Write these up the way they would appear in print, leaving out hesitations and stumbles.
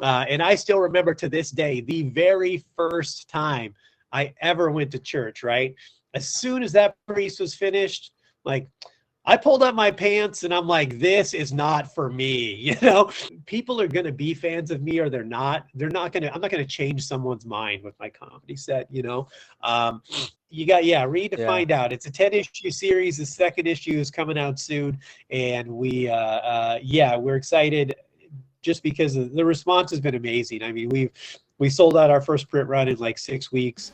And I still remember to this day, the very first time I ever went to church, right? As soon as that priest was finished, like, I pulled up my pants and I'm like, this is not for me. People are going to be fans of me or they're not. I'm not going to change someone's mind with my comedy set. Um, you got, yeah, read to Yeah. find out. It's a 10-issue series. The second issue is coming out soon. And yeah, we're excited just because the response has been amazing. I mean, we sold out our first print run in like 6 weeks.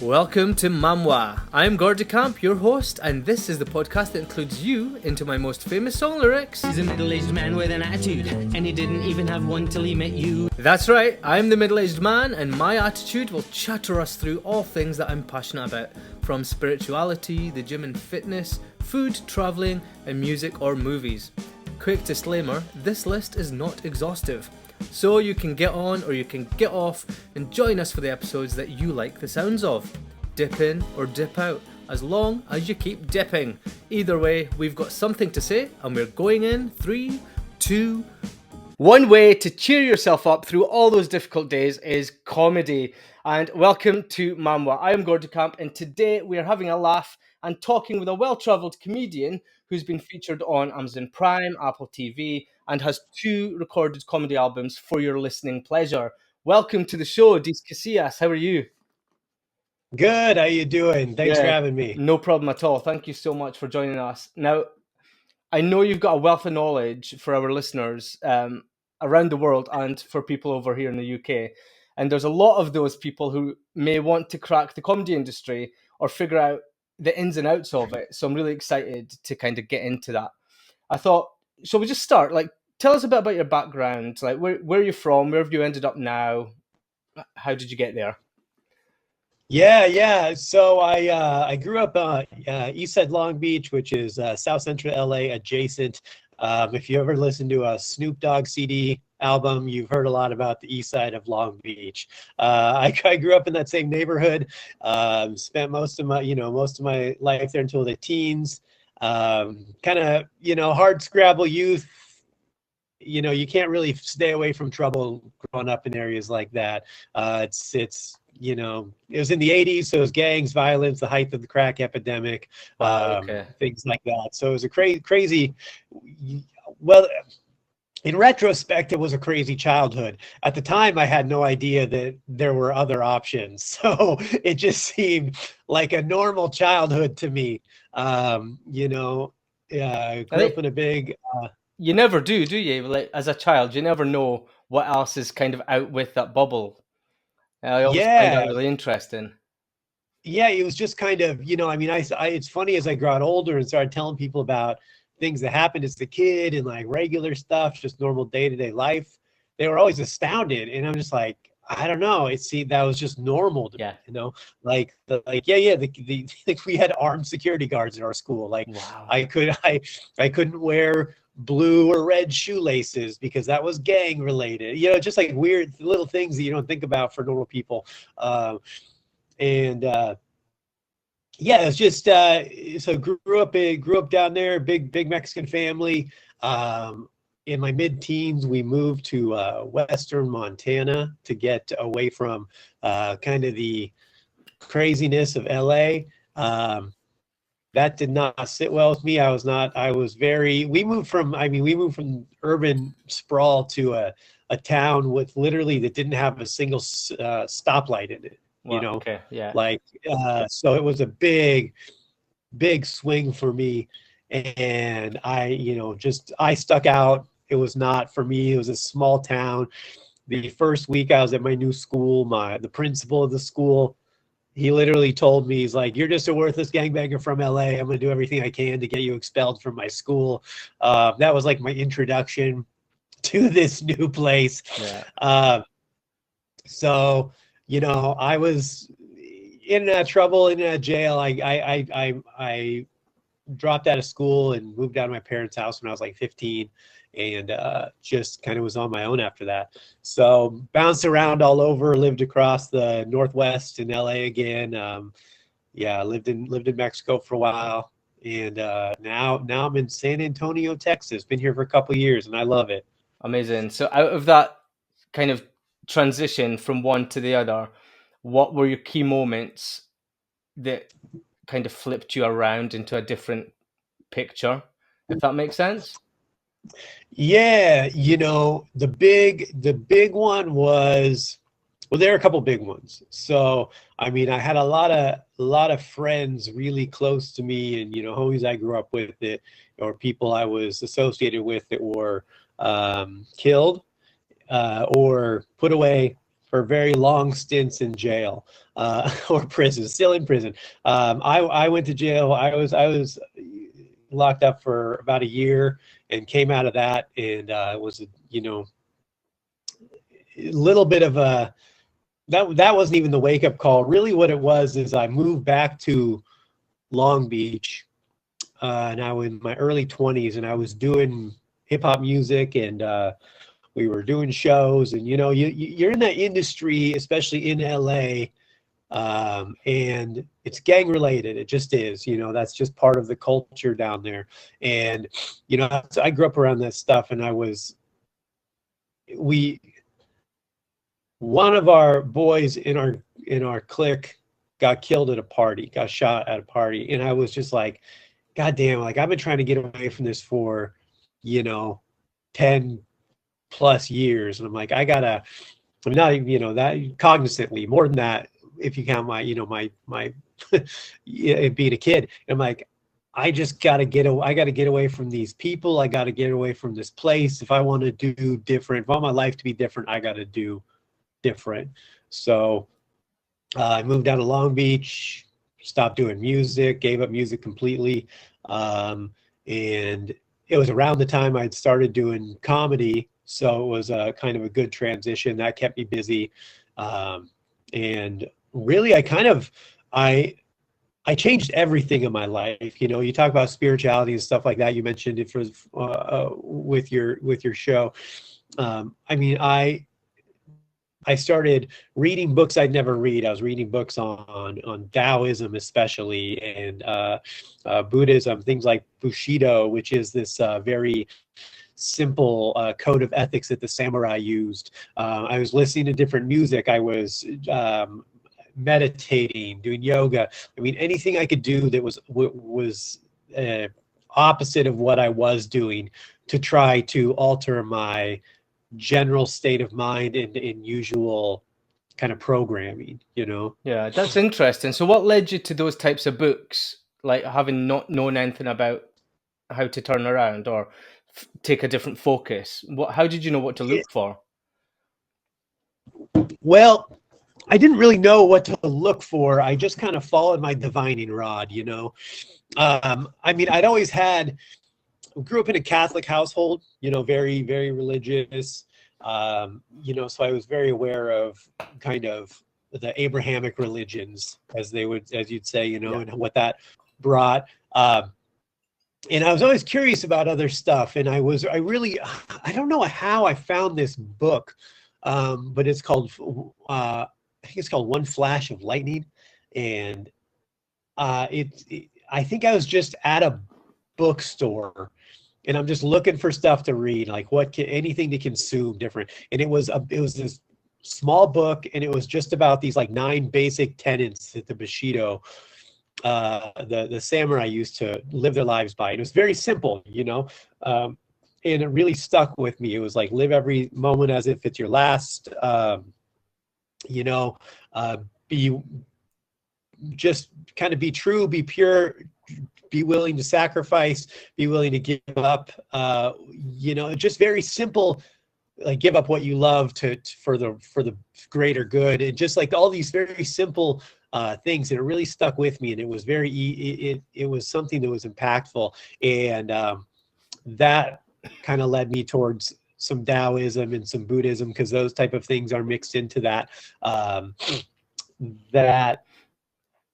Welcome to MAMWAA. I'm Gordy, your host, and this is the podcast that includes you into my most famous song lyrics. He's a middle-aged man with an attitude, and he didn't even have one till he met you. That's right, I'm the middle-aged man, and my attitude will chatter us through all things that I'm passionate about, from spirituality, the gym and fitness, food, travelling, and music or movies. Quick disclaimer, this list is not exhaustive. So you can get on or you can get off and join us for the episodes that you like the sounds of. Dip in or dip out, as long as you keep dipping. Either way, we've got something to say and we're going in 3, 2, 1 way to cheer yourself up through all those difficult days is comedy. And welcome to MAMWAA. I am Gordy and today we are having a laugh and talking with a well-travelled comedian who's been featured on Amazon Prime, Apple TV, and has 2 recorded comedy albums for your listening pleasure. Welcome to the show, Deece Casillas. How are you? Good. How you doing? Thanks for having me. No problem at all. Thank you so much for joining us. Now, I know you've got a wealth of knowledge for our listeners around the world and for people over here in the UK. And there's a lot of those people who may want to crack the comedy industry or figure out the ins and outs of it. So I'm really excited to kind of get into that. I thought, shall we just start? Like, tell us a bit about your background. Like, where are you from? Where have you ended up now? How did you get there? Yeah. So I grew up east side Long Beach, which is South Central LA adjacent. If you ever listen to a Snoop Dogg CD album, you've heard a lot about the east side of Long Beach. I grew up in that same neighborhood. Spent most of my life there until the teens. Kind of hard scrabble youth. You can't really stay away from trouble growing up in areas like that. It's it was in the 80s, so it was gangs, violence, the height of the crack epidemic, things like that. So it was a crazy, well, in retrospect, it was a crazy childhood. At the time, I had no idea that there were other options. So it just seemed like a normal childhood to me. I grew up in a big... You never do you? Like, as a child, you never know what else is kind of out with that bubble. I always find that really interesting. Yeah, it was just kind of, it's funny as I got older and started telling people about things that happened as a kid and like regular stuff, just normal day-to-day life. They were always astounded. And I'm just like, I don't know. That was just normal to me, we had armed security guards at our school. Like, wow. I couldn't wear blue or red shoelaces because that was gang related, just like weird little things that you don't think about for normal people. It was just so grew up down there, big Mexican family. In my mid-teens, we moved to Western Montana to get away from kind of the craziness of LA. That did not sit well with me. We moved from urban sprawl to a town with literally that didn't have a single stoplight in it. Wow, So it was a big swing for me. And I stuck out. It was not for me. It was a small town. The first week I was at my new school, the principal of the school, he literally told me, he's like, "You're just a worthless gangbanger from LA. I'm going to do everything I can to get you expelled from my school." That was like my introduction to this new place. Yeah. So, I was in and out of trouble, in and out of jail. I dropped out of school and moved out of my parents' house when I was like 15. And just kind of was on my own after that. So bounced around all over, lived across the Northwest in LA again. Lived in Mexico for a while. And now I'm in San Antonio, Texas. Been here for a couple of years and I love it. Amazing. So out of that kind of transition from one to the other, what were your key moments that kind of flipped you around into a different picture, if that makes sense? Yeah, the big one was, well, there are a couple big ones. So, I mean, I had a lot of friends really close to me, and homies I grew up with that, or people I was associated with that were killed or put away for very long stints in jail or prison, still in prison. I went to jail. I was locked up for about a year and came out of that, and was a little bit of a that wasn't even the wake up call. Really, what it was is I moved back to Long Beach, and I was in my early 20s, and I was doing hip hop music, and we were doing shows, and you're in that industry, especially in LA, and it's gang related. It just is, that's just part of the culture down there. And so I grew up around that stuff, and one of our boys in our clique got killed at a party, got shot at a party, and I was just like, God damn, like I've been trying to get away from this for 10 plus years, and I'm like, I'm not even that cognizantly, more than that if you count my my being a kid. And I'm like, I got to get away from these people. I got to get away from this place. If I want to do different, if I want my life to be different, I got to do different. So I moved down to Long Beach, stopped doing music, gave up music completely, and it was around the time I'd started doing comedy, so it was a kind of a good transition that kept me busy. And really, I changed everything in my life. You talk about spirituality and stuff like that. You mentioned it with your show. I mean, I started reading books I'd never read. I was reading books on Taoism, especially, and Buddhism, things like Bushido, which is this very simple code of ethics that the samurai used. I was listening to different music. I was meditating, doing yoga. I mean, anything I could do that was opposite of what I was doing to try to alter my general state of mind in usual kind of programming. Yeah, that's interesting. So what led you to those types of books, like having not known anything about how to turn around or take a different focus? How did you know what to look for? Well, I didn't really know what to look for. I just kind of followed my divining rod. I mean, grew up in a Catholic household, very, very religious. So I was very aware of kind of the Abrahamic religions, as you'd say, and what that brought. And I was always curious about other stuff. And I don't know how I found this book, but it's called, I think it's called One Flash of Lightning. And I think I was just at a bookstore, and I'm just looking for stuff to read, like anything to consume different. And it was this small book, and it was just about these like 9 basic tenets that the Bushido, the samurai used to live their lives by. And it was very simple, and it really stuck with me. It was like, live every moment as if it's your last. Just kind of be true, be pure, be willing to sacrifice, be willing to give up, just very simple, like give up what you love for the greater good. And just like all these very simple things, and it really stuck with me. And it was it was something that was impactful. And that kind of led me towards some Taoism and some Buddhism, because those type of things are mixed into that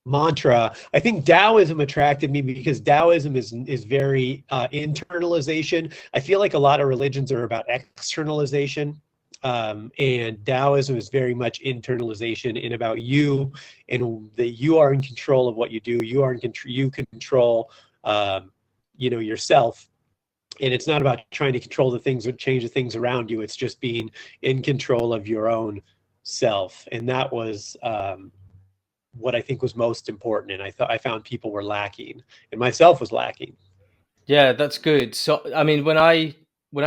mantra. I think Taoism attracted me because Taoism is very internalization. I feel like a lot of religions are about externalization, and Taoism is very much internalization and about you, and that you are in control of what you do. You control yourself. And it's not about trying to control the things or change the things around you. It's just being in control of your own self. And that was what I think was most important. And I found people were lacking, and myself was lacking. Yeah, that's good. So, I mean, when I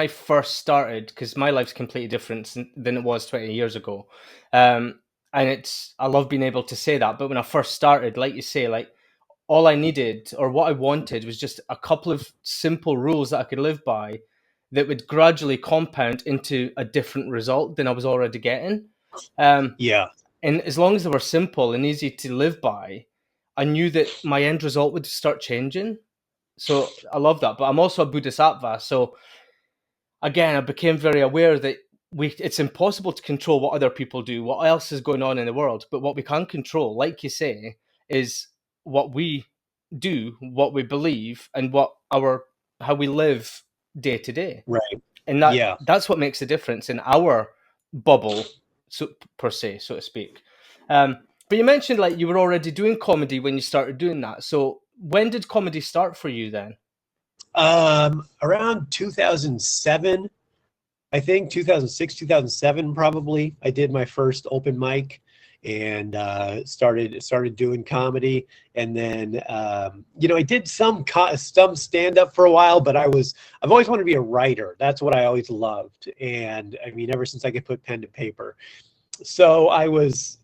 first started, because my life's completely different than it was 20 years ago, and I love being able to say that. But when I first started, like you say, like all I needed or what I wanted was just a couple of simple rules that I could live by that would gradually compound into a different result than I was already getting. Yeah. And as long as they were simple and easy to live by, I knew that my end result would start changing. So I love that. But I'm also a Bodhisattva. So again, I became very aware that it's impossible to control what other people do, what else is going on in the world. But what we can control, like you say, is what we do, what we believe, and how we live day to day. Right. And Yeah. that's what makes the difference in our bubble, so per se, so to speak. But you mentioned like you were already doing comedy when you started doing that. So when did comedy start for you then? Around 2007, I think 2006, 2007, probably. I did my first open mic and started doing comedy. And then, I did some stand up for a while, but I've always wanted to be a writer. That's what I always loved. And I mean, ever since I could put pen to paper. So I was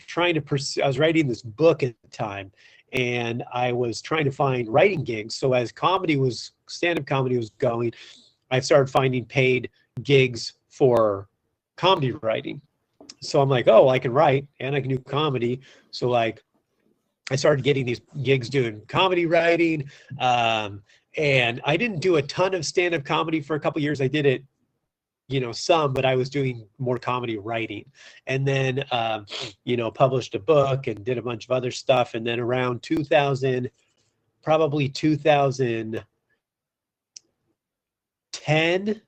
trying to pursue, I was writing this book at the time, and I was trying to find writing gigs. So as stand-up comedy was going, I started finding paid gigs for comedy writing. So I'm like, oh, I can write and I can do comedy. So like, I started getting these gigs doing comedy writing. And I didn't do a ton of stand-up comedy for a couple of years. I did it, some, but I was doing more comedy writing, and then, published a book and did a bunch of other stuff. And then around 2010,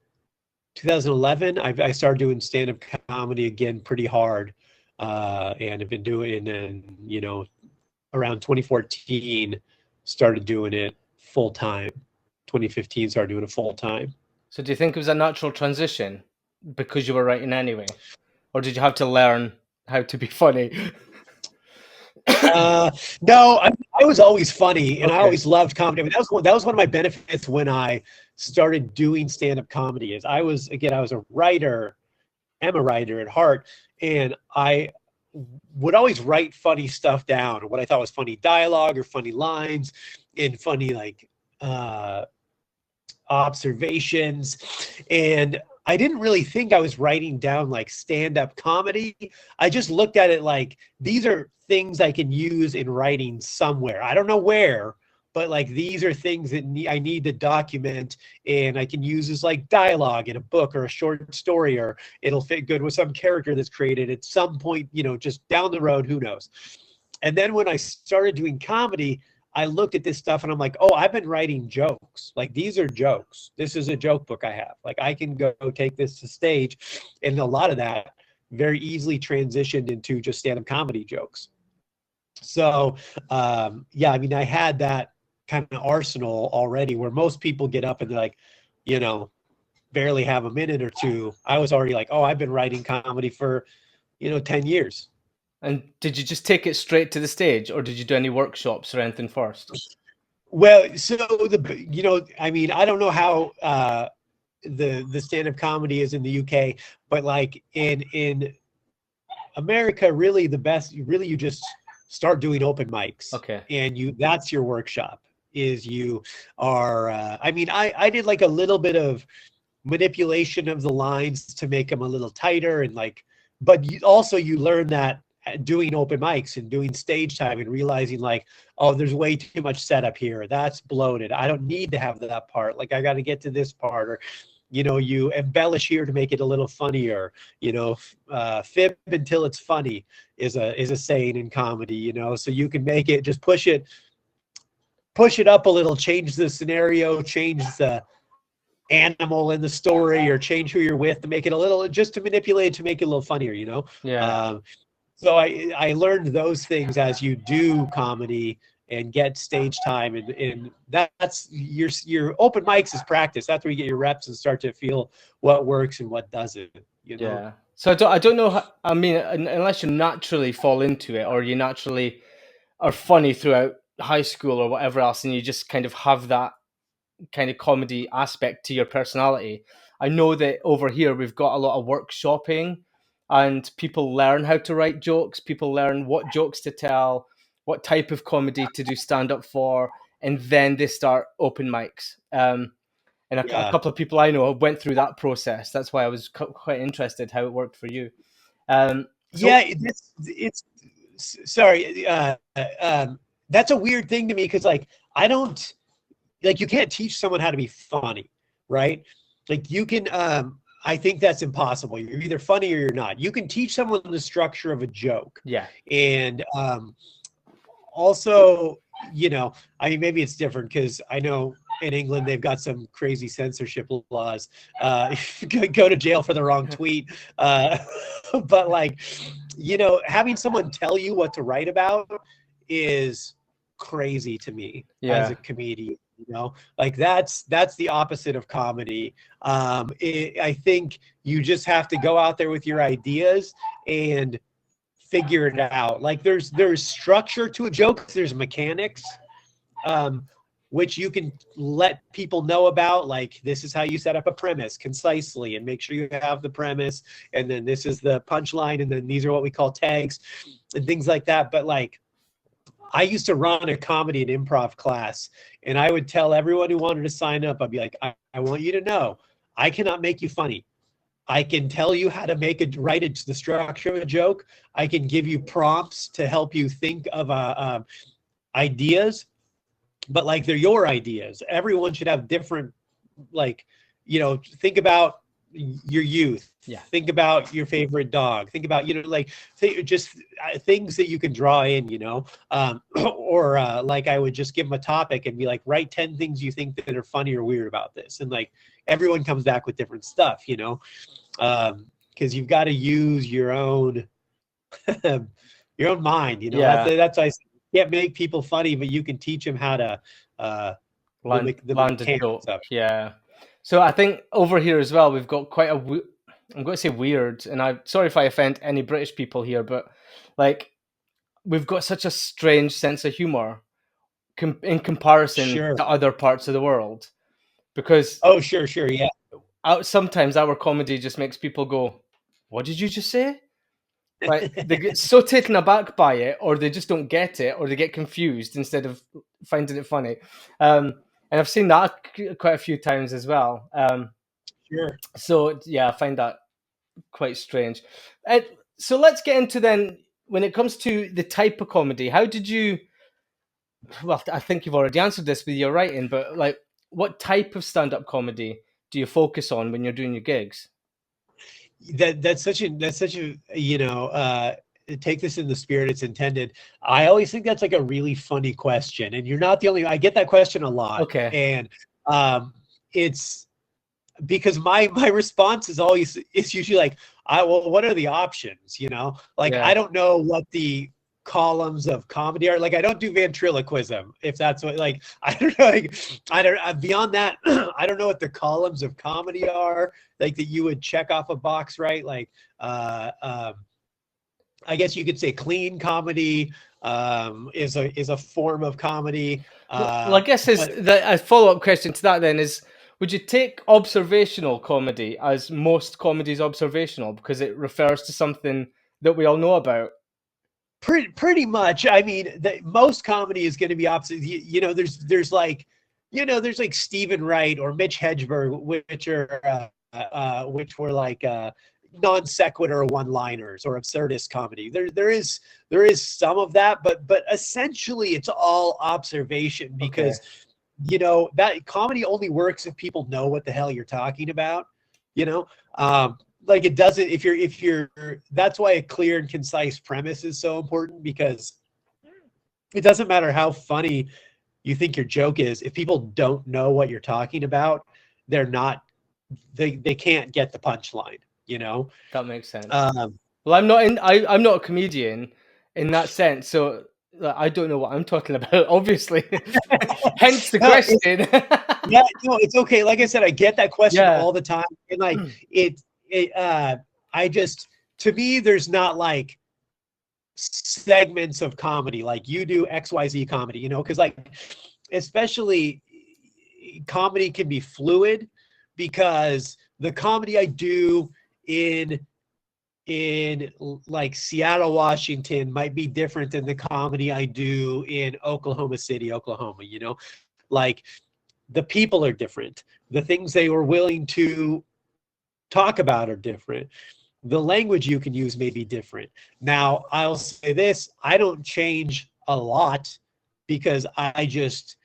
2011, I started doing stand-up comedy again pretty hard, and I've been doing it. And around 2014, started doing it full time. 2015, started doing it full time. So do you think it was a natural transition because you were writing anyway? Or did you have to learn how to be funny? No, I was always funny, and Okay. I always loved comedy. I mean, that was one of my benefits when I started doing stand-up comedy. Is I was a writer, am a writer at heart, and I would always write funny stuff down, what I thought was funny dialogue or funny lines, and funny like observations. And I didn't really think I was writing down like stand-up comedy. I just looked at it like, these are things I can use in writing somewhere. I don't know where, but like, these are things that I need to document, and I can use as like dialogue in a book or a short story, or it'll fit good with some character that's created at some point, just down the road, who knows. And then when I started doing comedy, I looked at this stuff and I'm like, oh, I've been writing jokes. Like, these are jokes. This is a joke book I have. Like, I can go take this to stage. And a lot of that very easily transitioned into just stand-up comedy jokes. So, yeah, I mean, I had that kind of arsenal already, where most people get up and they're like, barely have a minute or two. I was already like, oh, I've been writing comedy for, 10 years. And did you just take it straight to the stage, or did you do any workshops or anything first? Well, so I mean, I don't know how the stand-up comedy is in the UK, but like in America, really the best, you just start doing open mics. Okay. And that's your workshop. Is you are, I mean, I did like a little bit of manipulation of the lines to make them a little tighter, and like, but you learn that doing open mics and doing stage time and realizing like, oh, there's way too much setup here. That's bloated. I don't need to have that part. Like, I got to get to this part, or, you embellish here to make it a little funnier, fib until it's funny is a saying in comedy, so you can make it, just push it up a little, change the scenario, change the animal in the story, or change who you're with to make it a little, just to manipulate it, to make it a little funnier, Yeah. So I learned those things as you do comedy, and get stage time, and that's your open mics is practice. That's where you get your reps and start to feel what works and what doesn't, you know. Yeah. So I don't know how, I mean, unless you naturally fall into it, or you naturally are funny throughout high school or whatever else, and you just kind of have that kind of comedy aspect to your personality. I know that over here we've got a lot of workshopping, and people learn how to write jokes, people learn what jokes to tell, what type of comedy to do stand up for, and then they start open mics. And a Yeah. couple of people I know went through that process. That's why I was quite interested how it worked for you. Yeah, it's sorry. That's a weird thing to me, because like I don't like, you can't teach someone how to be funny, right? Like you can. I think that's impossible. You're either funny or you're not. You can teach someone the structure of a joke. Yeah. And also, you know, I mean, maybe it's different because I know in England they've got some crazy censorship laws. Go to jail for the wrong tweet. But like, you know, having someone tell you what to write about is crazy to me as a comedian. You know, like that's the opposite of comedy. I think you just have to go out there with your ideas and figure it out. Like there's structure to a joke, there's mechanics, which you can let people know about. Like, this is how you set up a premise concisely, and make sure you have the premise, and then this is the punchline, and then these are what we call tags and things like that. But like, I used to run a comedy and improv class, and I would tell everyone who wanted to sign up, I'd be like, I want you to know, I cannot make you funny. I can tell you how to write it to the structure of a joke. I can give you prompts to help you think of ideas, but like, they're your ideas. Everyone should have different, like, you know, think about your youth. Yeah. Think about your favorite dog. Think about, you know, like just things that you can draw in, you know, or like I would just give them a topic and be like, write 10 things you think that are funny or weird about this. And like, everyone comes back with different stuff, you know, because you've got to use your own, your own mind, you know. Yeah. That's why I say, you can't make people funny, but you can teach them how to land a joke. stuff. Yeah. So I think over here as well, we've got quite I'm going to say weird, and I'm sorry if I offend any British people here, but like, we've got such a strange sense of humor in comparison to other parts of the world. Because sure, yeah. Sometimes our comedy just makes people go, "What did you just say?" Like, they get so taken aback by it, or they just don't get it, or they get confused instead of finding it funny. And I've seen that quite a few times as well. Sure. So yeah, I find that quite strange. So let's get into then, when it comes to the type of comedy, how did you? Well, I think you've already answered this with your writing, but like, what type of stand-up comedy do you focus on when you're doing your gigs? That's such a you know, take this in the spirit it's intended. I always think that's like a really funny question, and you're not the only. I get that question a lot. Okay. And it's because my response is always, it's usually like, well, what are the options? You know, like, I don't know what the columns of comedy are. Like, I don't do ventriloquism, if that's what, like, I don't know, like, I don't, beyond that, I don't know what the columns of comedy are, like, that you would check off a box, right? Like, I guess you could say clean comedy is a form of comedy. Well, I guess a follow-up question to that then is, would you take observational comedy as most comedy is observational because it refers to something that we all know about? Pretty much. I mean, most comedy is going to be opposite. You know, there's like, you know, there's like Stephen Wright or Mitch Hedberg, which were like non sequitur one-liners or absurdist comedy. There is some of that, but essentially it's all observation, because you know, that comedy only works if people know what the hell you're talking about, you know. Like, it doesn't, if you're that's why a clear and concise premise is so important, because it doesn't matter how funny you think your joke is. If people don't know what you're talking about, they can't get the punchline, you know. That makes sense. Well, I'm not a comedian in that sense, so I don't know what I'm talking about, obviously. Hence the No, question. yeah, no, it's okay. Like I said, I get that question Yeah. all the time, and like I just, to me, there's not like segments of comedy like you do XYZ comedy, you know, because like especially comedy can be fluid, because the comedy I do in like Seattle, Washington might be different than the comedy I do in Oklahoma City, Oklahoma, you know, like the people are different. The things they were willing to talk about are different. The language you can use may be different. Now, I'll say this, I don't change a lot because I just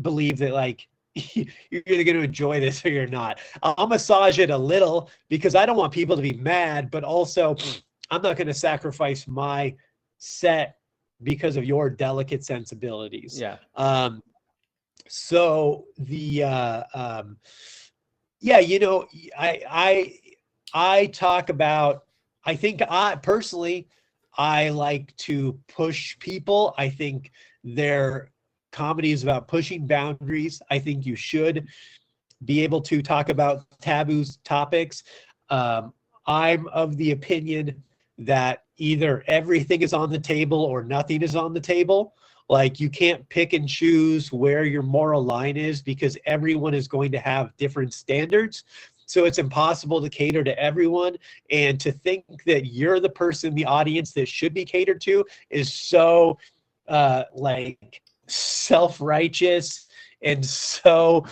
believe that like you're going to enjoy this or you're not. I'll massage it a little because I don't want people to be mad, but also I'm not going to sacrifice my set because of your delicate sensibilities. Yeah. So the yeah, you know, I talk about, I think I personally, I like to push people. I think their comedy is about pushing boundaries. I think you should be able to talk about taboo topics. I'm of the opinion that either everything is on the table or nothing is on the table. Like you can't pick and choose where your moral line is because everyone is going to have different standards. So it's impossible to cater to everyone. And to think that you're the person in the audience that should be catered to is so like self-righteous and so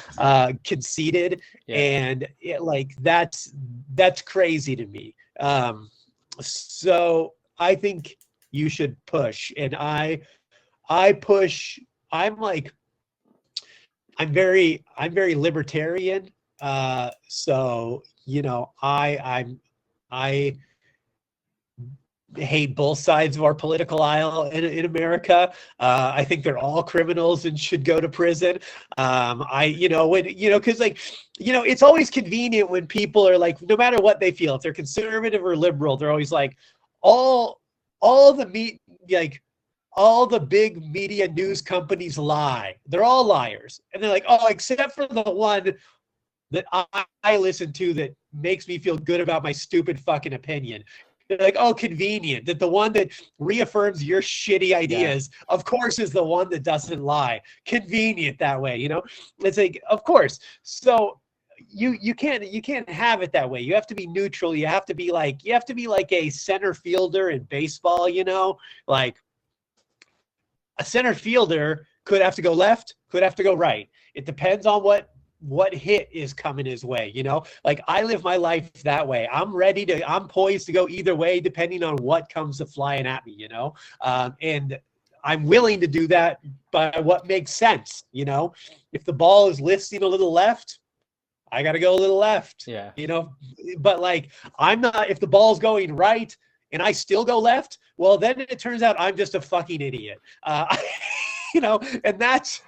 conceited. Yeah. And like that's crazy to me. So I think you should push, and I push. I'm like, I'm very libertarian. So you know, I hate both sides of our political aisle in America. I think they're all criminals and should go to prison. You know, when, you know, because like, you know, it's always convenient when people are like, no matter what they feel, if they're conservative or liberal, they're always like, all the meat, like all the big media news companies lie. They're all liars. And they're like, oh, except for the one that I listen to that makes me feel good about my stupid fucking opinion. They're like, oh, convenient that the one that reaffirms your shitty ideas, of course, is the one that doesn't lie. Convenient that way, you know? It's like, of course. So you can't have it that way. You have to be neutral. You have to be like a center fielder in baseball, you know? Like a center fielder could have to go left, could have to go right. It depends on what hit is coming his way, you know? Like I live my life that way. I'm poised to go either way depending on what comes flying at me, you know? And I'm willing to do that by what makes sense, you know? If the ball is listing a little left, I got to go a little left, you know? But like, I'm not, if the ball's going right and I still go left, well, then it turns out I'm just a fucking idiot. You know, and that's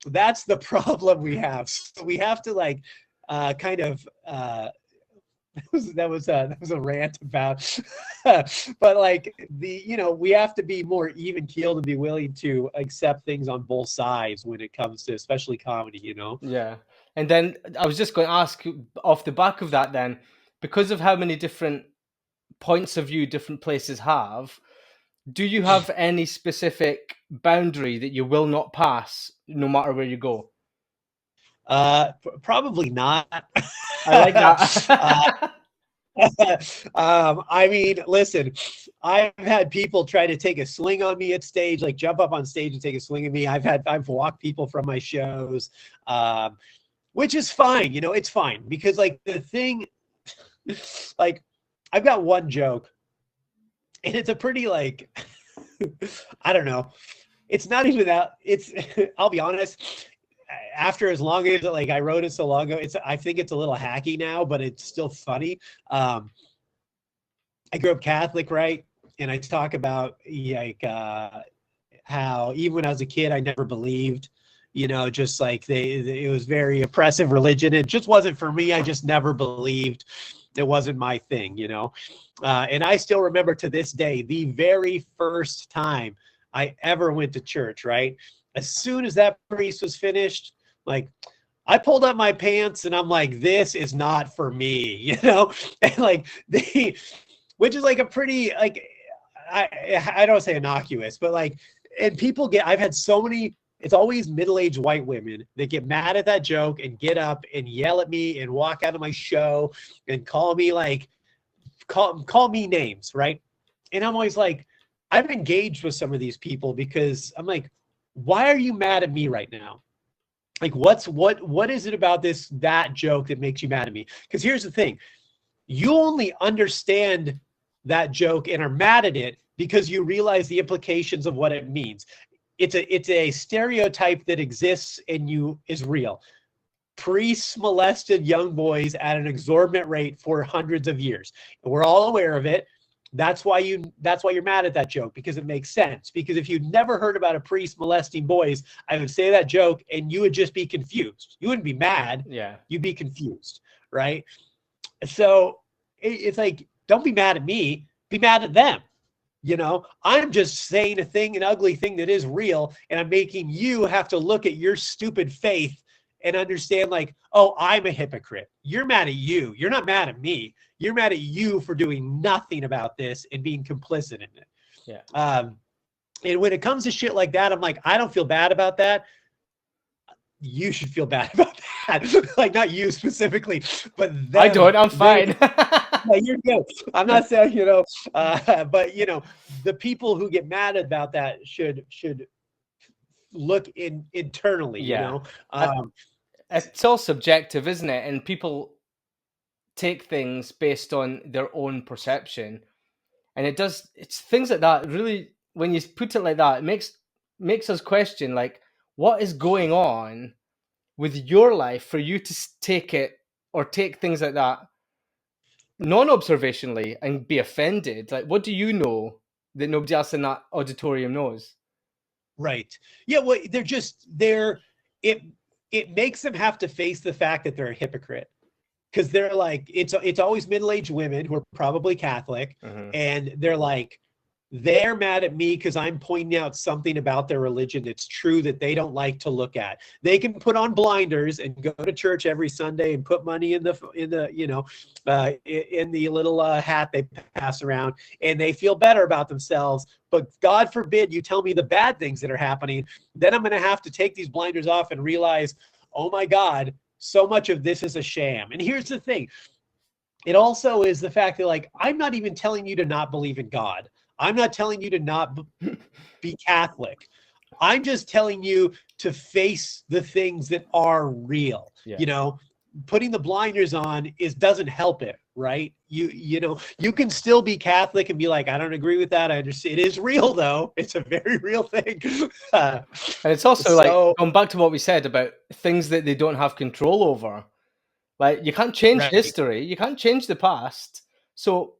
the problem we have. So we have to like kind of that was a rant about but like you know, we have to be more even keeled and be willing to accept things on both sides when it comes to especially comedy, you know? Yeah. And then I was just going to ask off the back of that then, because of how many different points of view different places have, do you have any specific boundary that you will not pass no matter where you go? Probably not. I like that. I mean, listen, I've had people try to take a swing on me at stage, like jump up on stage and take a swing at me. I've walked people from my shows, which is fine. You know, it's fine because like the thing, like I've got one joke and it's a pretty like, I don't know. It's not even that, it's, I'll be honest, after as long as like I wrote it so long ago, I think it's a little hacky now, but it's still funny. I grew up Catholic, right? And I talk about like how even when I was a kid, I never believed, you know, just like it was very oppressive religion. It just wasn't for me. I just never believed. It wasn't my thing, you know? And I still remember to this day, the very first time I ever went to church, right? As soon as that priest was finished, like, I pulled up my pants and I'm like, this is not for me, you know? And like which is like a pretty, like, I don't say innocuous, but like, and people I've had so many, it's always middle-aged white women that get mad at that joke and get up and yell at me and walk out of my show and call me like, call me names, right? And I'm always like, I've engaged with some of these people because I'm like, why are you mad at me right now? Like, what is it about that joke that makes you mad at me? Because here's the thing, you only understand that joke and are mad at it because you realize the implications of what it means. It's a stereotype that exists and is real. Priests molested young boys at an exorbitant rate for hundreds of years. And we're all aware of it. That's why you're mad at that joke, because it makes sense. Because if you'd never heard about a priest molesting boys, I would say that joke and you would just be confused. You wouldn't be mad. Yeah. You'd be confused, right? So it's like, don't be mad at me, be mad at them. You know, I'm just saying an ugly thing that is real, and I'm making you have to look at your stupid faith and understand like, oh, I'm a hypocrite. You're mad at you. You're not mad at me. You're mad at you for doing nothing about this and being complicit in it. Yeah. And when it comes to shit like that, I'm like, I don't feel bad about that. You should feel bad about that. Like, not you specifically, but them. I don't. I'm fine. Yeah, you're good. I'm not saying, you know, but you know, the people who get mad about that should look internally. Yeah. You know, it's all subjective, isn't it? And people take things based on their own perception, and it's things like that. Really, when you put it like that, it makes us question like, what is going on with your life for you to take things like that non-observationally and be offended. Like, what do you know that nobody else in that auditorium knows? Right. Yeah. Well, it makes them have to face the fact that they're a hypocrite, because they're like, it's always middle-aged women who are probably Catholic, and they're like, they're mad at me because I'm pointing out something about their religion that's true that they don't like to look at. They can put on blinders and go to church every Sunday and put money in the you know, in the little hat they pass around, and they feel better about themselves. But God forbid you tell me the bad things that are happening, then I'm going to have to take these blinders off and realize, oh my God, so much of this is a sham. And here's the thing. It also is the fact that, like, I'm not even telling you to not believe in God. I'm not telling you to not be Catholic. I'm just telling you to face the things that are real. Yeah. You know, putting the blinders on doesn't help it, right? You know, you can still be Catholic and be like, I don't agree with that. I understand. It is real, though. It's a very real thing. And it's also like, going back to what we said about things that they don't have control over. Like, you can't change history. You can't change the past. So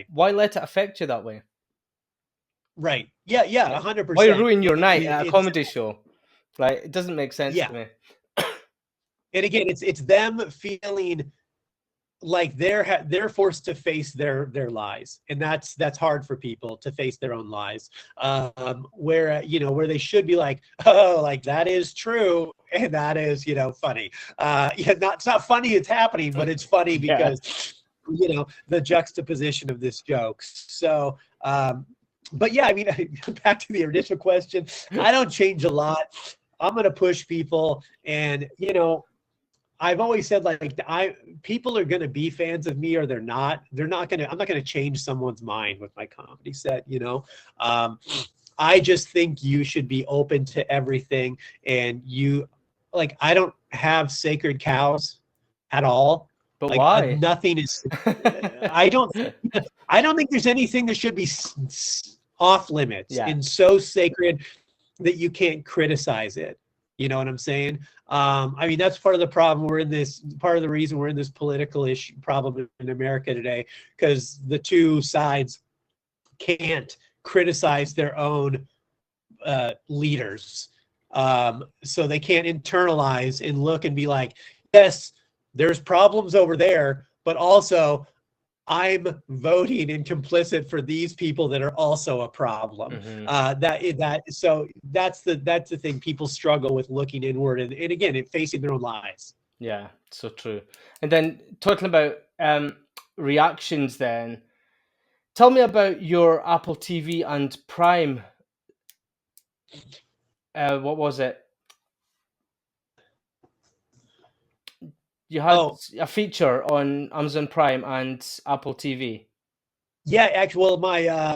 why let it affect you that way? Right. Yeah. 100%. Why ruin your night at a comedy show? Like, it doesn't make sense to me. And again, it's them feeling like they're forced to face their lies, and that's hard for people to face their own lies. Where they should be like, oh, like, that is true, and that is, you know, funny. It's not funny it's happening, but it's funny because you know, the juxtaposition of this joke. So but yeah, I mean, back to the initial question, I don't change a lot. I'm going to push people, and, you know, I've always said, like, people are going to be fans of me or they're not. I'm not going to change someone's mind with my comedy set, you know. I just think you should be open to everything, and I don't have sacred cows at all. But why? Nothing is. I don't think there's anything that should be off limits and so sacred that you can't criticize it. You know what I'm saying? I mean, that's part of the problem. Part of the reason we're in this political issue problem in America today, because the two sides can't criticize their own leaders. So they can't internalize and look and be like, yes, there's problems over there, but also I'm voting and complicit for these people that are also a problem. So that's the thing. People struggle with looking inward and again, facing their own lies. Yeah, so true. And then talking about reactions, then tell me about your Apple TV and Prime. What was it? You had a feature on Amazon Prime and Apple TV. Yeah, actually, well,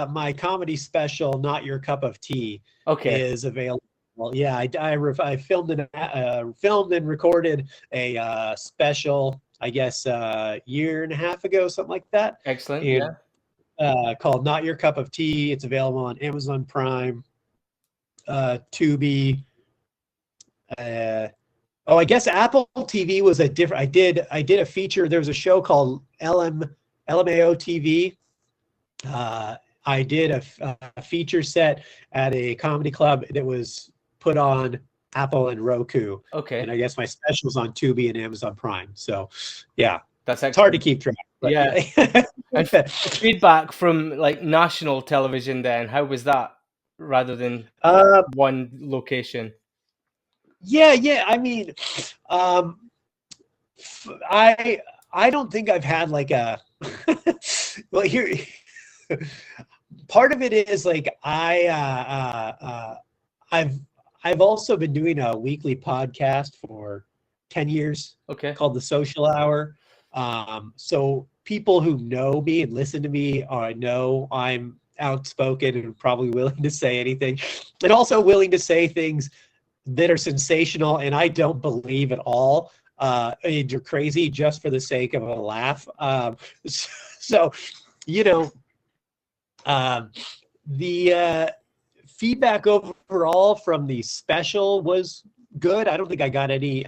my comedy special, Not Your Cup of Tea, is available. Yeah, I filmed and recorded a special, I guess, year and a half ago, something like that. Excellent. And, called Not Your Cup of Tea. It's available on Amazon Prime, Tubi. I guess Apple TV was a different. I did a feature. There was a show called LMAO TV. I did a feature set at a comedy club that was put on Apple and Roku. Okay. And I guess my special's on Tubi and Amazon Prime. So, yeah, that's it's hard to keep track. But yeah. And feedback from like national television. Then how was that, rather than one location? Yeah. I mean, I don't think I've had like a well here. Part of it is like I've also been doing a weekly podcast for 10 years. Called The Social Hour. So people who know me and listen to me know I'm outspoken and probably willing to say anything, and also willing to say things that are sensational and I don't believe at all. You're crazy just for the sake of a laugh. So, you know, the feedback overall from the special was good. I don't think I got any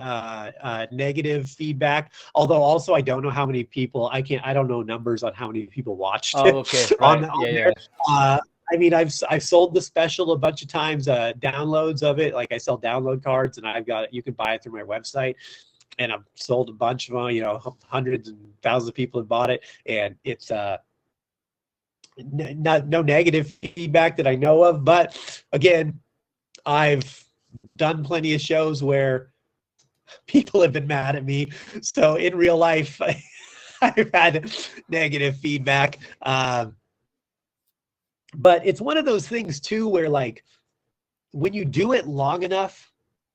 negative feedback, although also I don't know how many people I don't know numbers on how many people watched it. Right. I mean, I've sold the special a bunch of times, downloads of it. Like I sell download cards, and you can buy it through my website. And I've sold a bunch of them. You know, hundreds and thousands of people have bought it, and it's no negative feedback that I know of. But again, I've done plenty of shows where people have been mad at me. So in real life, I've had negative feedback. But it's one of those things too, where like when you do it long enough,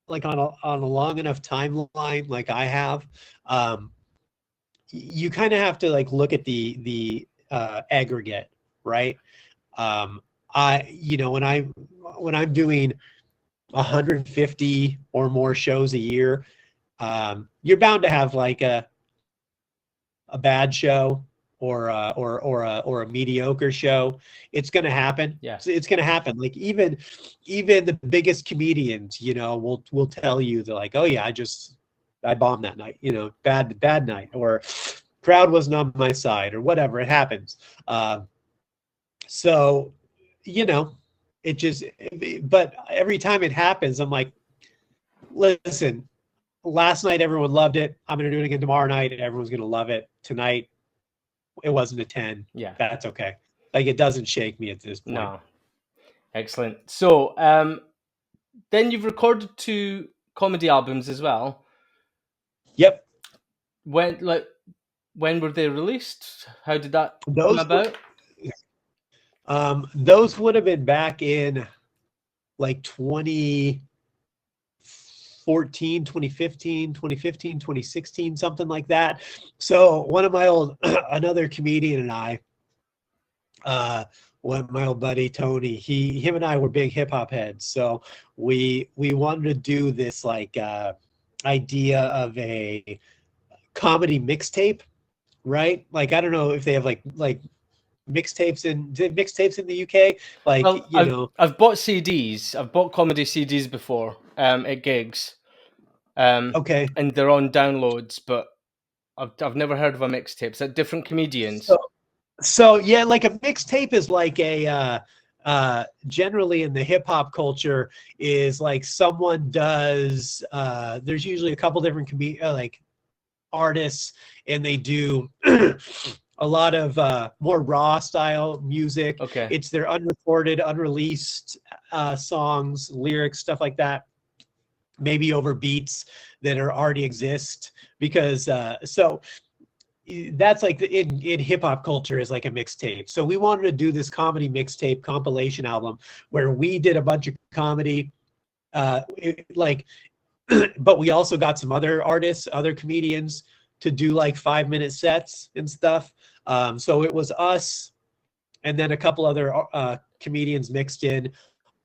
like on a long enough timeline, like I have, you kind of have to like look at the aggregate, right? When I'm doing 150 or more shows a year, you're bound to have like a bad show or a mediocre show. It's going to happen. Yeah, it's going to happen. Like even the biggest comedians, will tell you, they're like, oh yeah, I bombed that night, bad night, or crowd wasn't on my side, or whatever. It happens. So, it just, but every time it happens, I'm like, listen, last night everyone loved it. I'm going to do it again tomorrow night, and everyone's going to love it. Tonight, it wasn't a 10. Yeah. That's okay. Like, it doesn't shake me at this point. No. Excellent. So, then you've recorded 2 comedy albums as well. Yep. When were they released? How did that come about? Those would have been back in like 2014, 2015, 2016, something like that. So one of my another comedian and I, my old buddy Tony, him and I were big hip hop heads. So we wanted to do this like idea of a comedy mixtape, right? Like, I don't know if they have like mixtapes in the UK. Like, well, I've bought CDs. I've bought comedy CDs before at gigs. Okay. And they're on downloads, but I've never heard of a mixtape. Is that different comedians? So yeah, like a mixtape is like a generally in the hip hop culture is like someone does there's usually a couple different like artists, and they do a lot of more raw style music. Okay. It's their unrecorded, unreleased songs, lyrics, stuff like that, maybe over beats that are already exist. Because so that's like in hip hop culture is like a mixtape. So we wanted to do this comedy mixtape compilation album where we did a bunch of comedy, like, but we also got some other artists, other comedians to do like 5-minute sets and stuff. So it was us and then a couple other comedians mixed in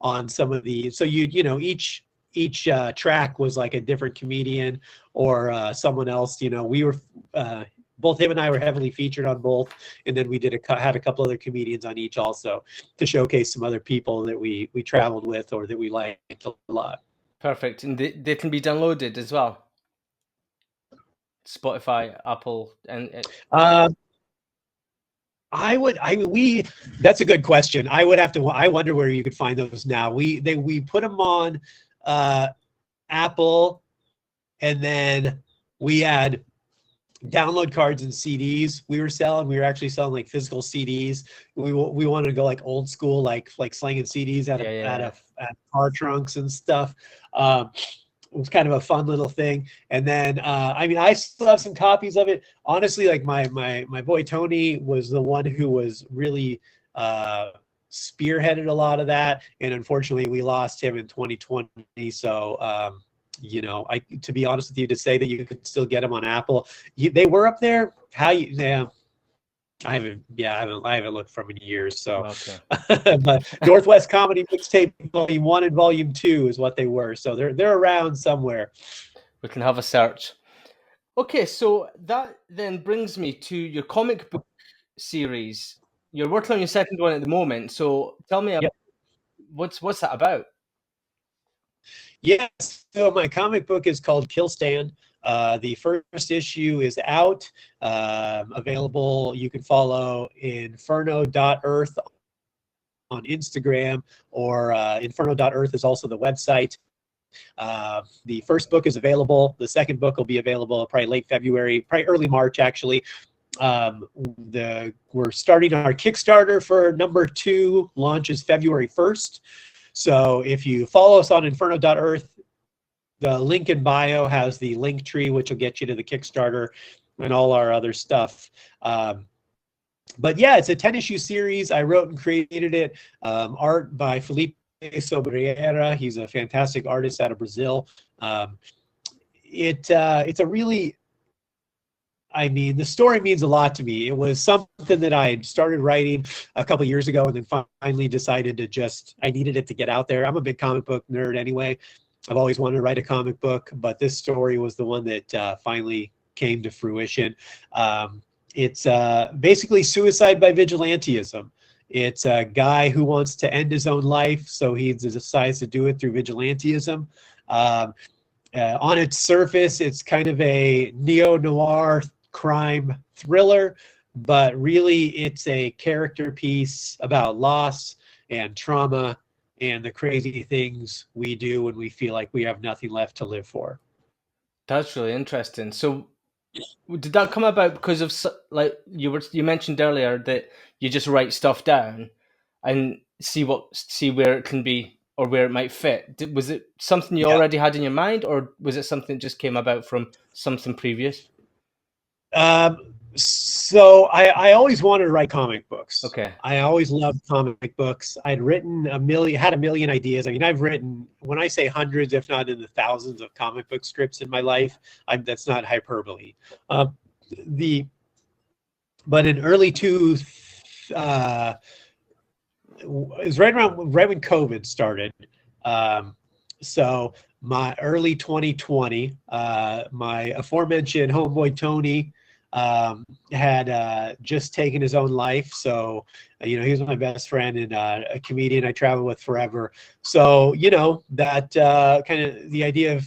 on some of the, so you know, each track was like a different comedian or someone else. You know, we were both him and I were heavily featured on both, and then we had a couple other comedians on each also to showcase some other people that we traveled with or that we liked a lot. Perfect. And they can be downloaded as well. Spotify, Apple, and that's a good question. I wonder where you could find those now. We put them on Apple, and then we had download cards and CDs we were selling. We were actually selling like physical CDs. We wanted to go like old school, like slanging CDs out of car trunks and stuff. It was kind of a fun little thing. And then I mean, I still have some copies of it. Honestly, like my boy Tony was the one who was really spearheaded a lot of that, and unfortunately we lost him in 2020. So you know, to be honest with you, to say that you could still get them on Apple, they were up there. I haven't looked from in years. So, okay. But Northwest Comedy Mixtape Volume 1 and Volume 2 is what they were. So they're around somewhere. We can have a search. Okay, so that then brings me to your comic book series. You're working on your second one at the moment. So tell me, what's that about? Yes, so my comic book is called Kill Stand. The first issue is out, available. You can follow inferno.earth on Instagram, or inferno.earth is also the website. The first book is available. The second book will be available probably late February, probably early March, actually. We're starting our Kickstarter for number 2. Launch is February 1st. So if you follow us on inferno.earth, the link in bio has the link tree, which will get you to the Kickstarter and all our other stuff. But yeah, it's a 10-issue series. I wrote and created it. Art by Felipe Sobreira. He's a fantastic artist out of Brazil. It's a really, I mean, the story means a lot to me. It was something that I had started writing a couple years ago and then finally decided to I needed it to get out there. I'm a big comic book nerd anyway. I've always wanted to write a comic book, but this story was the one that finally came to fruition. It's basically suicide by vigilantism. It's a guy who wants to end his own life, so he decides to do it through vigilantism. On its surface, it's kind of a neo-noir crime thriller, but really it's a character piece about loss and trauma and the crazy things we do when we feel like we have nothing left to live for. That's really interesting. So did that come about because of, like you mentioned earlier, that you just write stuff down and see where it can be or where it might fit? Was it something you already had in your mind, or was it something that just came about from something previous? So I always wanted to write comic books. Okay. I always loved comic books. I'd written had a million ideas. I mean, I've written, when I say hundreds, if not in the thousands of comic book scripts in my life, that's not hyperbole. But in early it was right when COVID started. So my early 2020, my aforementioned homeboy Tony had just taken his own life. So, you know, he was my best friend and a comedian I traveled with forever. So, you know, that kind of the idea of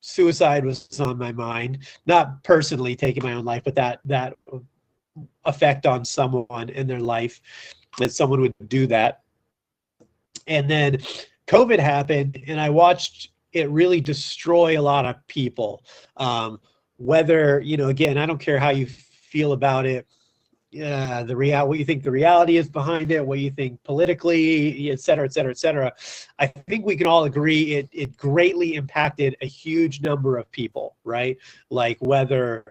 suicide was on my mind, not personally taking my own life, but that effect on someone in their life, that someone would do that. And then COVID happened, and I watched it really destroy a lot of people. Whether, you know, again, I don't care how you feel about it, what you think the reality is behind it, what you think politically, et cetera, et cetera, et cetera. I think we can all agree it greatly impacted a huge number of people, right? Like whether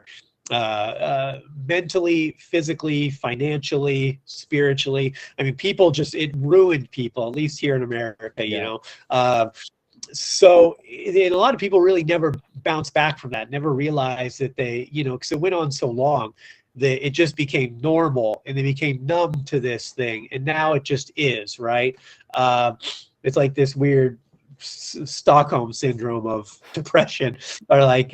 mentally, physically, financially, spiritually. I mean, people it ruined people, at least here in America, you know. So and a lot of people really never bounced back from that, never realized that they, you know, because it went on so long that it just became normal and they became numb to this thing. And now it just is, right? It's like this weird Stockholm syndrome of depression or like,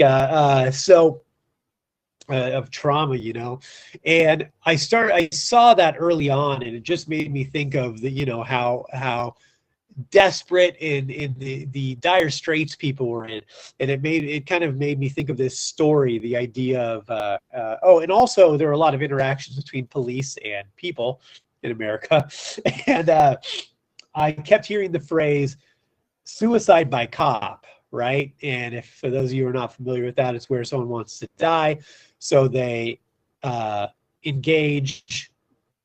of trauma, you know. And I saw that early on, and it just made me think of the, you know, how desperate in the dire straits people were in. And it kind of made me think of this story, the idea of and also there are a lot of interactions between police and people in America. And I kept hearing the phrase suicide by cop, right? And if for those of you who are not familiar with that, it's where someone wants to die, so they engage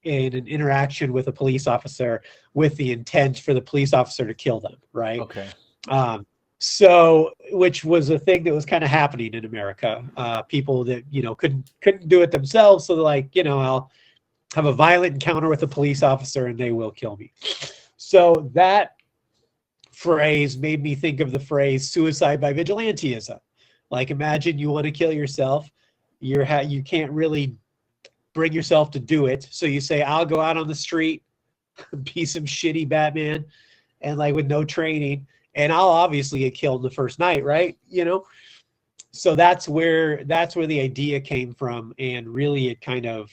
in an interaction with a police officer with the intent for the police officer to kill them, right? Okay. So, which was a thing that was kind of happening in America. People that, you know, couldn't do it themselves, so they're like, you know, I'll have a violent encounter with a police officer and they will kill me. So that phrase made me think of the phrase suicide by vigilantism. Like, imagine you want to kill yourself, you can't really bring yourself to do it, so you say, I'll go out on the street, be some shitty Batman, and like with no training, and I'll obviously get killed the first night, right? You know, so that's where the idea came from, and really it kind of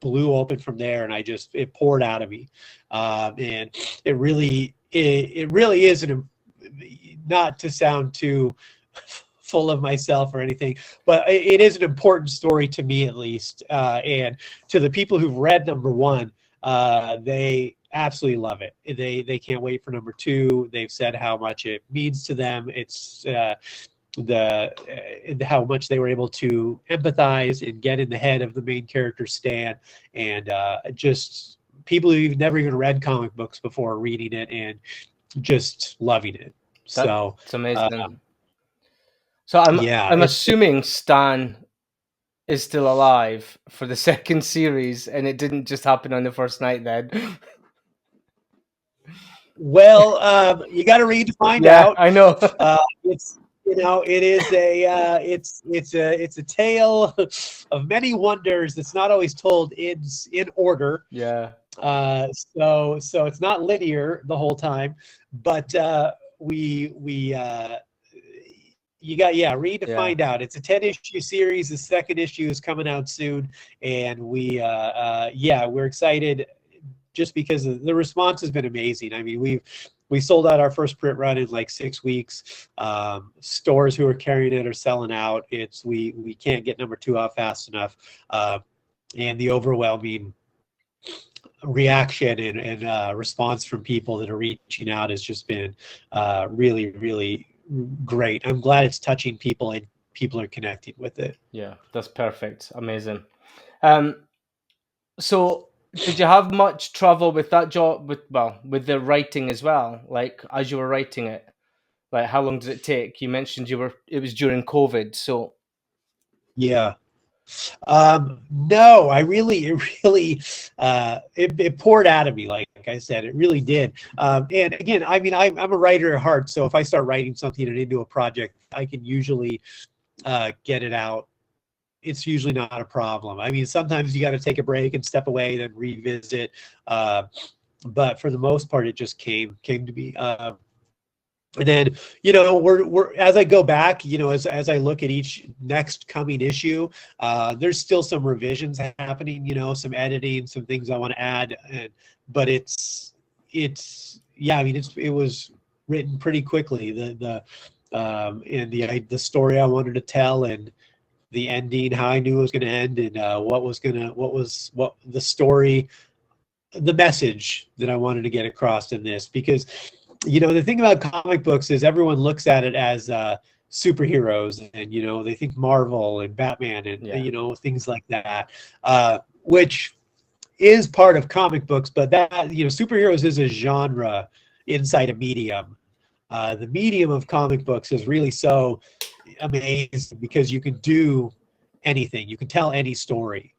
blew open from there, and it poured out of me, and it really is not to sound too full of myself or anything, but it is an important story to me, at least, and to the people who've read number one, they absolutely love it. They can't wait for number two. They've said how much it means to them. It's how much they were able to empathize and get in the head of the main character Stan, and just people who've never even read comic books before reading it and just loving it. So it's amazing. So I'm assuming Stan is still alive for the second series, and it didn't just happen on the first night then. Well, you got to read to find out. I know. It's, you know, it is it's a tale of many wonders that's not always told in order. Yeah. So it's not linear the whole time, but read to find out. It's a 10-issue series. The second issue is coming out soon, and we're excited just because the response has been amazing. I mean, we sold out our first print run in like 6 weeks. Stores who are carrying it are selling out. We can't get number two out fast enough, and the overwhelming reaction and response from people that are reaching out has just been really, really great. I'm glad it's touching people and people are connecting with it. Yeah, that's perfect. Amazing. So did you have much trouble with that job with the writing as well? Like, as you were writing it, like, how long did it take? You mentioned it was during COVID, so yeah. No, it poured out of me. Like I said, it really did. And again, I mean, I'm a writer at heart. So if I start writing something and into a project, I can usually get it out. It's usually not a problem. I mean, sometimes you got to take a break and step away, then revisit. But for the most part, it just came to me. And then, you know, we're as I go back, you know, as I look at each next coming issue, there's still some revisions happening, you know, some editing, some things I want to add, but it's I mean, it was written pretty quickly. The story I wanted to tell, and the ending, how I knew it was going to end, and what the story, the message that I wanted to get across in this. Because, you know, the thing about comic books is everyone looks at it as superheroes, and, you know, they think Marvel and Batman and, you know, things like that, which is part of comic books, but that, you know, superheroes is a genre inside a medium. The medium of comic books is really so amazing because you can do anything. You can tell any story,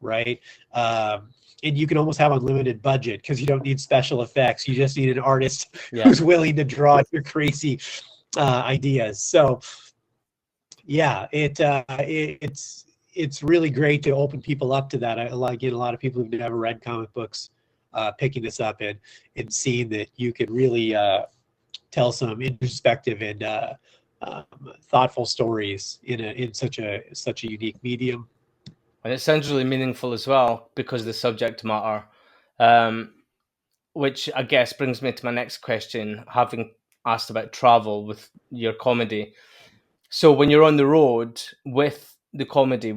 right? And you can almost have unlimited budget because you don't need special effects. You just need an artist who's willing to draw your crazy ideas. So yeah, it's really great to open people up to that. I get a lot of people who've never read comic books picking this up and seeing that you could really tell some introspective and thoughtful stories in such a unique medium. And it sounds really meaningful as well because of the subject matter, which I guess brings me to my next question, having asked about travel with your comedy. So when you're on the road with the comedy,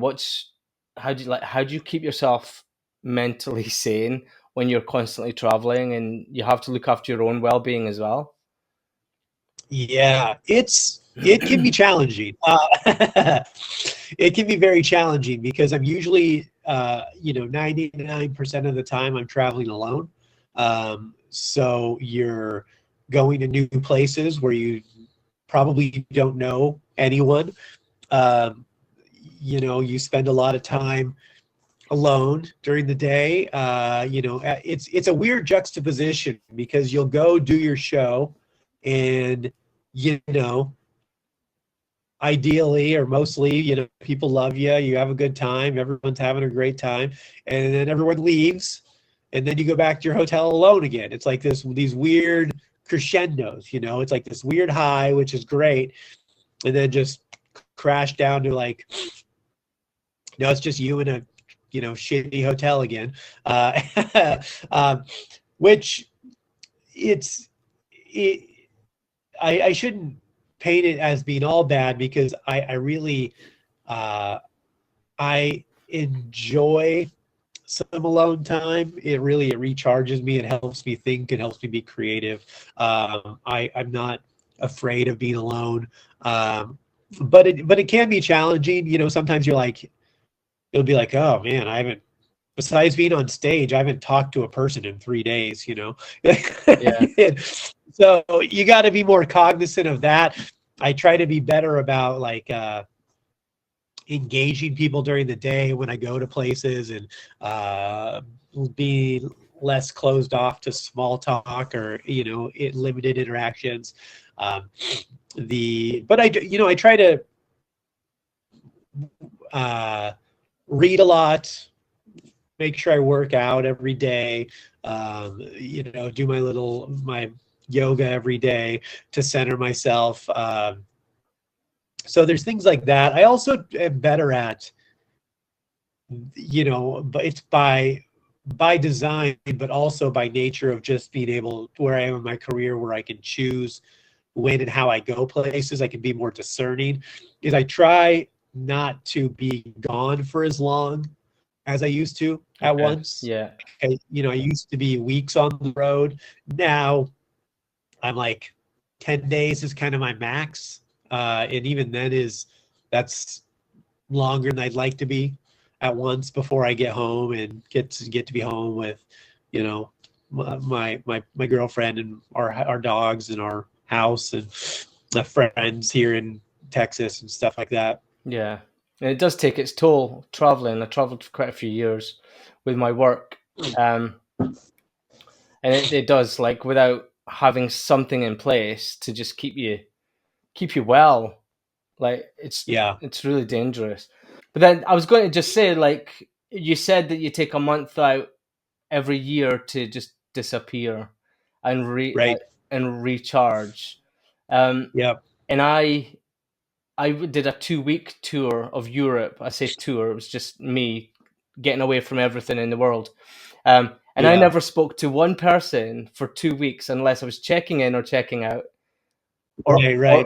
how do you keep yourself mentally sane when you're constantly traveling and you have to look after your own well-being as well? Yeah, it can be challenging. It can be very challenging because I'm usually, 99% of the time I'm traveling alone. So you're going to new places where you probably don't know anyone. You spend a lot of time alone during the day. It's a weird juxtaposition because you'll go do your show and, ideally or mostly, people love you, you have a good time, everyone's having a great time, and then everyone leaves, and then you go back to your hotel alone again. It's like these weird crescendos, it's like this weird high, which is great, and then just crash down to like, it's just you in a, shitty hotel again, which I shouldn't paint it as being all bad because I really I enjoy some alone time. It recharges me. It helps me think. It helps me be creative. I'm not afraid of being alone, but it can be challenging. Sometimes it'll be like, oh man, besides being on stage, I haven't talked to a person in 3 days. Yeah. So you got to be more cognizant of that. I try to be better about engaging people during the day when I go to places and be less closed off to small talk or limited interactions. But I try to read a lot, make sure I work out every day, do my yoga every day to center myself. So there's things like that. I also am better at, but it's by design, but also by nature of just being able, where I am in my career, where I can choose when and how I go places, I can be more discerning, is I try not to be gone for as long as I used to at once. Yeah. I used to be weeks on the road. Now I'm like 10 days is kind of my max. And even then that's longer than I'd like to be at once before I get home and get to be home with, my girlfriend and our dogs and our house and my friends here in Texas and stuff like that. Yeah. And it does take its toll traveling. I traveled for quite a few years with my work. And it does, without having something in place to just keep you well, it's really dangerous. But then I was going to just say, you said that you take a month out every year to just disappear and and recharge. Yeah. And I did a 2-week tour of Europe. I say tour, it was just me getting away from everything in the world. I never spoke to one person for 2 weeks unless I was checking in or checking out. Or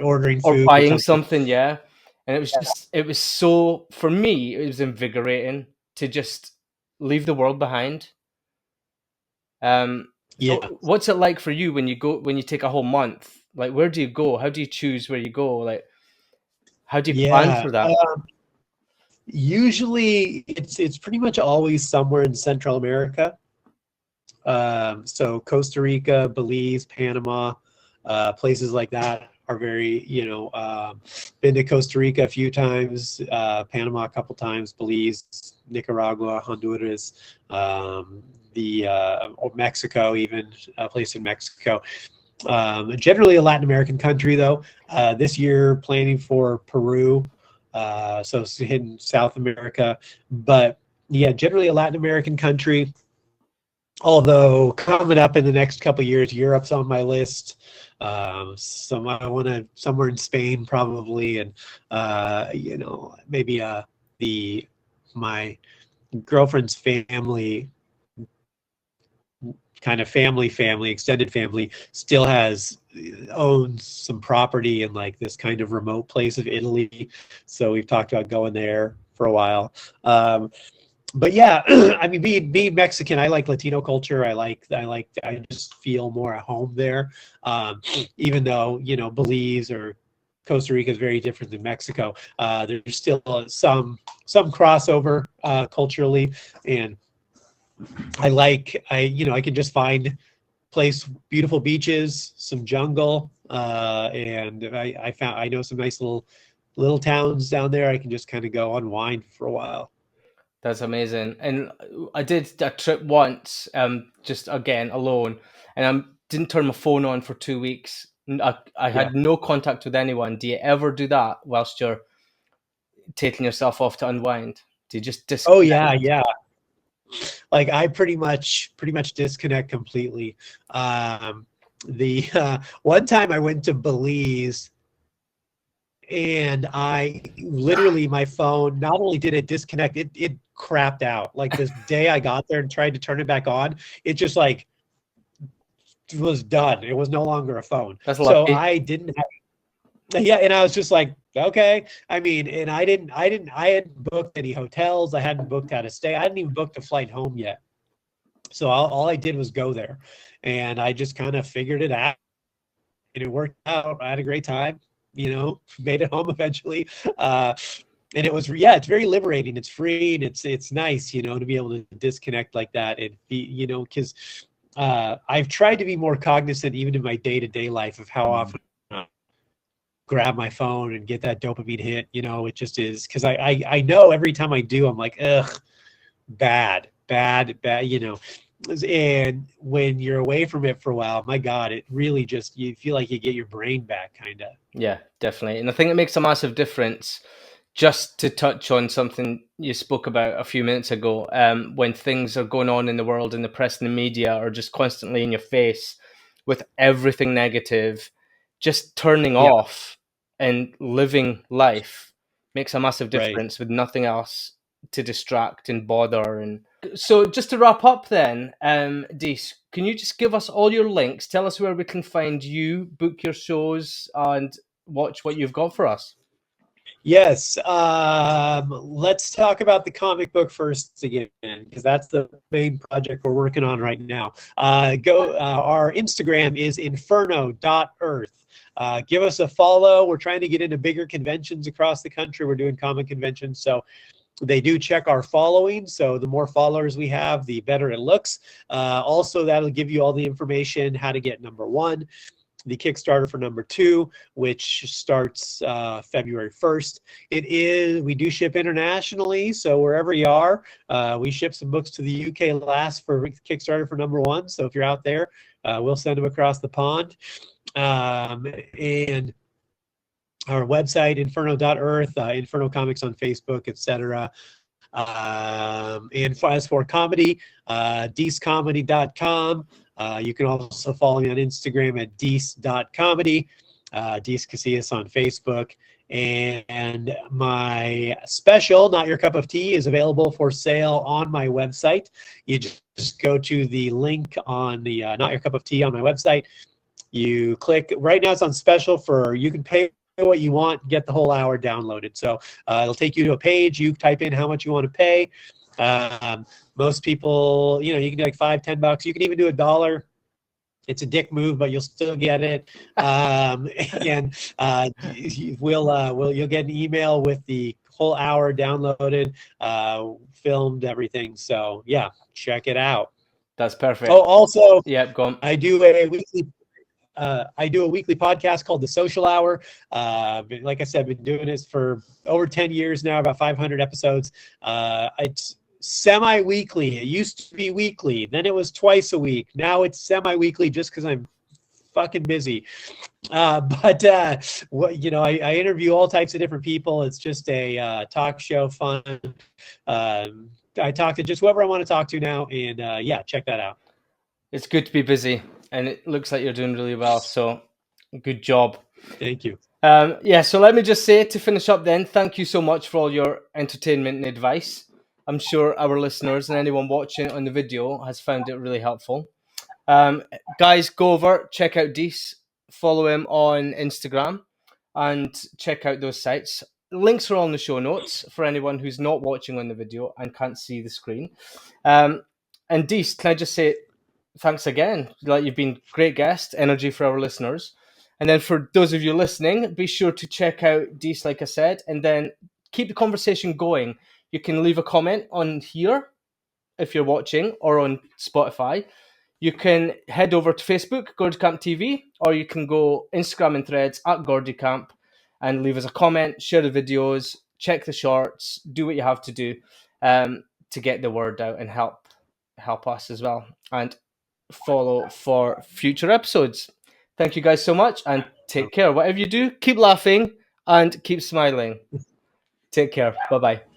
ordering or food buying something. Yeah. And it was so, for me, it was invigorating to just leave the world behind. So what's it like for you when you take a whole month? Where do you go? How do you choose where you go? How do you plan for that? Usually it's pretty much always somewhere in Central America. So Costa Rica, Belize, Panama, places like that are very, been to Costa Rica a few times, Panama a couple times, Belize, Nicaragua, Honduras, or Mexico, even a place in Mexico. Generally a Latin American country though. This year planning for Peru, so it's hitting South America, but yeah, generally a Latin American country. Although coming up in the next couple of years, Europe's on my list. So I want to somewhere in Spain probably, and maybe my girlfriend's family, kind of family, extended family, still owns some property in like this kind of remote place of Italy. So we've talked about going there for a while. But yeah, I mean, being Mexican, I like Latino culture. I just feel more at home there. Even though, Belize or Costa Rica is very different than Mexico. There's still some crossover culturally, and I can just find beautiful beaches, some jungle, and I know some nice little towns down there. I can just kind of go unwind for a while. That's amazing. And I did a trip once, just again alone, and I didn't turn my phone on for 2 weeks. I had no contact with anyone. Do you ever do that whilst you're taking yourself off to unwind? Do you just disconnect? Oh yeah. Like I pretty much disconnect completely. The one time I went to Belize, and I literally, my phone, not only did it disconnect, it crapped out. Like this day I got there and tried to turn it back on, it just like was done. It was no longer a phone. That's so lucky. I didn't have, and I was just like, okay. I mean, and I hadn't booked any hotels. I hadn't booked how to stay. I hadn't even booked a flight home yet. So all I did was go there, and I just kind of figured it out, and it worked out. I had a great time. Made it home eventually. And it was, it's very liberating. It's free, and it's nice, to be able to disconnect like that and be, because I've tried to be more cognizant even in my day-to-day life of how often I grab my phone and get that dopamine hit. It just is, because I know every time I do, I'm like, ugh, bad. And when you're away from it for a while, my God, it really just, you feel like you get your brain back, kind of. Yeah, definitely. And I think it makes a massive difference, just to touch on something you spoke about a few minutes ago, when things are going on in the world, in the press and the media are just constantly in your face with everything negative, just turning off and living life makes a massive difference, with nothing else to distract and bother. And so just to wrap up then, Deece, can you just give us all your links? Tell us where we can find you, book your shows, and watch what you've got for us. Yes. Let's talk about the comic book first again, because that's the main project we're working on right now. Our Instagram is inferno.earth. Give us a follow. We're trying to get into bigger conventions across the country. We're doing comic conventions, so they do check our following. So the more followers we have, the better it looks. Also, that'll give you all the information, how to get number 1, the Kickstarter for number 2, which starts February 1st. We do ship internationally, so wherever you are, we ship some books to the UK last for Kickstarter for number 1. So if you're out there, we'll send them across the pond. And our website, inferno.earth, Inferno Comics on Facebook, etc. And as for comedy, deececomedy.com. You can also follow me on Instagram at deece.comedy, Deece Casillas on Facebook. And my special, Not Your Cup of Tea, is available for sale on my website. You just go to the link on the Not Your Cup of Tea on my website. You click, right now it's on special you can pay what you want, get the whole hour downloaded. So it'll take you to a page. You type in how much you want to pay. Most people, you can do like $5-10. You can even do $1. It's a dick move, but you'll still get it. And you'll get an email with the whole hour downloaded, filmed everything. So yeah, check it out. That's perfect. Oh, also, Yeah, go on. I do a weekly podcast called The Social Hour. Like I said, I've been doing this for over 10 years now, about 500 episodes. It's semi-weekly. It used to be weekly. Then it was twice a week. Now it's semi-weekly just because I'm fucking busy. But I interview all types of different people. It's just a talk show, fun. I talk to just whoever I want to talk to now, and yeah, check that out. It's good to be busy, and it looks like you're doing really well. So, good job. Thank you. So let me just say to finish up then, thank you so much for all your entertainment and advice. I'm sure our listeners and anyone watching on the video has found it really helpful. Guys, go over, check out Deece, follow him on Instagram, and check out those sites. Links are on the show notes for anyone who's not watching on the video and can't see the screen. And Deece, can I just say thanks again? Like, you've been great guest, energy for our listeners. And then for those of you listening, be sure to check out Deece, like I said, and then keep the conversation going. You can leave a comment on here if you're watching, or on Spotify. You can head over to Facebook, Gordy Camp TV, or you can go Instagram and Threads at Gordy Camp and leave us a comment, share the videos, check the shorts, do what you have to do to get the word out and help us as well. And follow for future episodes. Thank you guys so much, and take care. Whatever you do, keep laughing and keep smiling. Take care. Bye-bye.